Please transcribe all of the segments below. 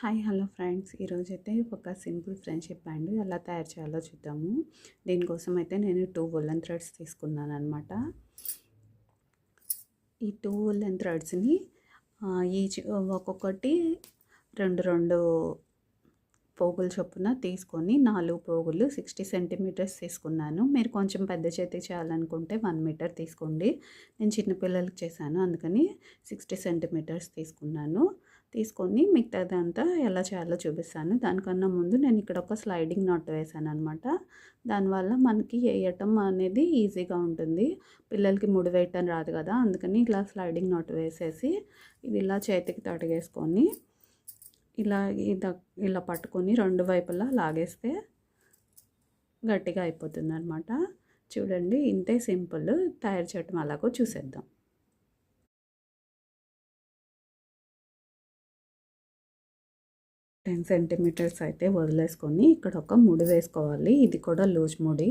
Hi hello friends, ఈరోజైతే ఒక simple friendship band ఎలా తయారు చేయాలో చూద్దాము. దీనికోసం అయితే నేను 2 వులెన్ థ్రెడ్స్ తీసుకున్నాను అనమాట. ఈ 2 వులెన్ థ్రెడ్స్ని ఈచ్ ఒక్కొక్కటి రెండు పోగులు చొప్పున తీసుకొని 4 పోగులు 60 సెంటీమీటర్స్ తీసుకున్నాను. మీరు కొంచెం పెద్ద చేతికి చేయాలనుకుంటే 1 మీటర్ తీసుకోండి. నేను చిన్నపిల్లలకి చేశాను, అందుకని 60 సెంటీమీటర్స్ తీసుకొని మిగతాదంతా ఎలా చేయాలో చూపిస్తాను. దానికన్నా ముందు నేను ఇక్కడ ఒక స్లైడింగ్ నాట్ వేసాను అనమాట. దానివల్ల మనకి వేయటం అనేది ఈజీగా ఉంటుంది. పిల్లలకి ముడి వేయటం రాదు కదా, అందుకని ఇలా స్లైడింగ్ నాట్ వేసేసి ఇది ఇలా చేతికి తడిగేసుకొని ఇలా పట్టుకొని రెండు వైపులా లాగేస్తే గట్టిగా అయిపోతుంది అనమాట. చూడండి, ఇంతే సింపుల్. తయారు చేయటం అలాగో చూసేద్దాం. టెన్ సెంటీమీటర్స్ అయితే వదిలేసుకొని ఇక్కడ ఒక ముడి వేసుకోవాలి. ఇది కూడా లూజ్ ముడి.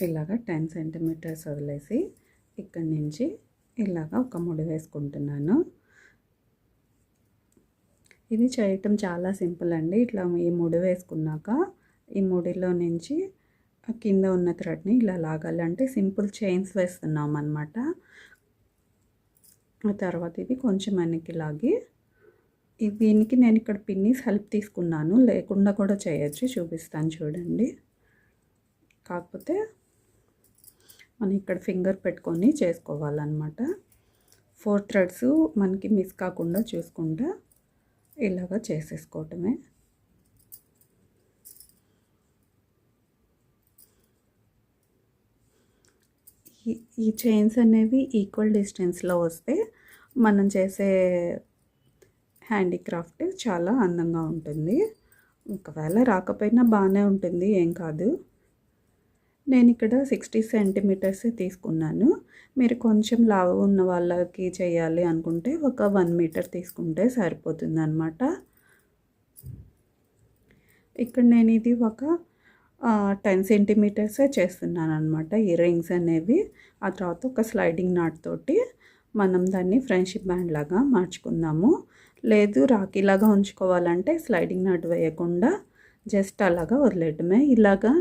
ఇలాగా 10 సెంటీమీటర్స్ వదిలేసి ఇక్కడి నుంచి ఇలాగా ఒక ముడి వేసుకుంటున్నాను. ఇది చేయటం చాలా సింపుల్ అండి. ఇట్లా ఈ ముడి వేసుకున్నాక ఈ ముడిలో నుంచి కింద ఉన్న థ్రెడ్ని ఇలా లాగాలి. అంటే సింపుల్ చైన్స్ వేస్తున్నాం అన్నమాట. ఆ తర్వాత ఇది కొంచెం వెనక్కి లాగి దీనికి నేను ఇక్కడ పిన్నిస్ హెల్ప్ తీసుకున్నాను, లేకుండా కూడా చేయొచ్చు, చూపిస్తాను చూడండి. కాకపోతే మనం ఇక్కడ ఫింగర్ పెట్టుకొని చేసుకోవాలన్నమాట. 4 థ్రెడ్స్ మనకి మిస్ కాకుండా చూసుకుంటా ఇలాగా చేసేసుకోవటమే. ఈ చైన్స్ అనేవి ఈక్వల్ డిస్టెన్స్లో వస్తే మనం చేసే హ్యాండీక్రాఫ్ట్ చాలా అందంగా ఉంటుంది. ఒకవేళ రాకపోయినా బాగానే ఉంటుంది, ఏం కాదు. నేను ఇక్కడ 60 సెంటీమీటర్స్ తీసుకున్నాను. మీరు కొంచెం లావు ఉన్న వాళ్ళకి చేయాలి అనుకుంటే ఒక 1 మీటర్ తీసుకుంటే సరిపోతుంది అన్నమాట. ఇక్కడ నేను ఇది ఒక 10 సెంటీమీటర్సే చేస్తున్నాను అనమాట. ఈ రింగ్స్ అనేవి ఆ తర్వాత ఒక స్లైడింగ్ నాట్ తోటి మనం దాన్ని ఫ్రెండ్షిప్ బ్యాండ్ లాగా మార్చుకుందాము. లేదు రాఖీలాగా ఉంచుకోవాలంటే స్లైడింగ్ నాట్ వేయకుండా జస్ట్ అలాగా వదిలేయటమే. ఇలాగా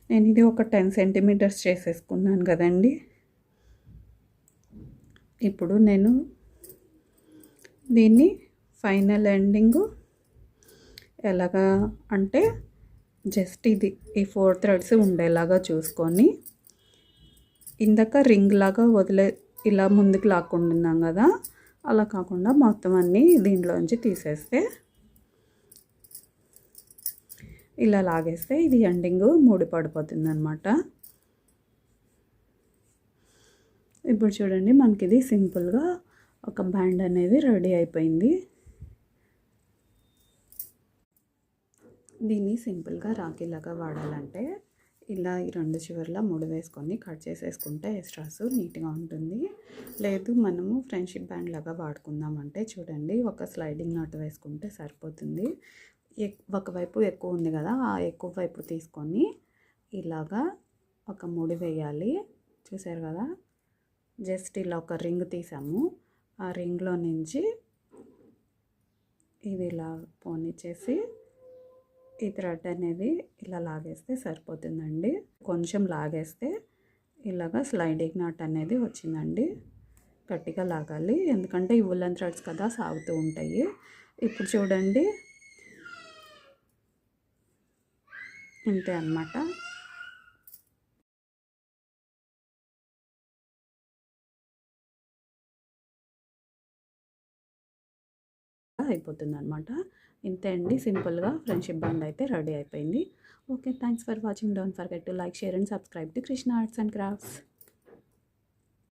నేను ఇది ఒక 10 సెంటీమీటర్స్ చేసేసుకున్నాను కదండి. ఇప్పుడు నేను దీన్ని ఫైనల్ ఎండింగ్ ఎలాగా అంటే జస్ట్ ఈ 4 థ్రెడ్స్ ఉండేలాగా చూసుకొని ఇందాక రింగ్ లాగా ఇలా ముందుకు లాక్కుంటున్నాం కదా, అలా కాకుండా మొత్తం అన్నీ దీంట్లోంచి తీసేస్తే ఇలా లాగేస్తే ఇది ఎండింగ్ ముడి పడిపోతుంది అనమాట. ఇప్పుడు చూడండి, మనకి ఇది సింపుల్గా ఒక బ్యాండ్ అనేది రెడీ అయిపోయింది. దీన్ని సింపుల్గా రాఖీలాగా వాడాలంటే ఇలా ఈ 2 చివర్ల ముడి వేసుకొని కట్ చేసేసుకుంటే ఎక్స్ట్రాస్ నీట్గా ఉంటుంది. లేదు మనము ఫ్రెండ్షిప్ బ్యాండ్ లాగా వాడుకుందామంటే చూడండి, ఒక స్లైడింగ్ నాట్ వేసుకుంటే సరిపోతుంది. ఒకవైపు ఎక్కువ ఉంది కదా, ఆ ఎక్కువ వైపు తీసుకొని ఇలాగా ఒక ముడి వేయాలి. చూసారు కదా, జస్ట్ ఇలా ఒక రింగ్ తీసాము. ఆ రింగ్లో నుంచి ఇది ఇలా పోనిచ్చేసి ఈ థ్రెడ్ అనేది ఇలా లాగేస్తే సరిపోతుందండి. కొంచెం లాగేస్తే ఇలాగా స్లైడింగ్ నాట్ అనేది వచ్చిందండి. గట్టిగా లాగాలి, ఎందుకంటే ఈ వులెన్ థ్రెడ్స్ కదా సాగుతూ ఉంటాయి. ఇప్పుడు చూడండి, ఇంతే అన్నమాట. అయిపోతుంది అనమాట. ఇంతే అండి, సింపుల్గా ఫ్రెండ్షిప్ బ్యాండ్ అయితే రెడీ అయిపోయింది. Okay, thanks for watching. Don't forget to like, share and subscribe to Krishna arts and crafts.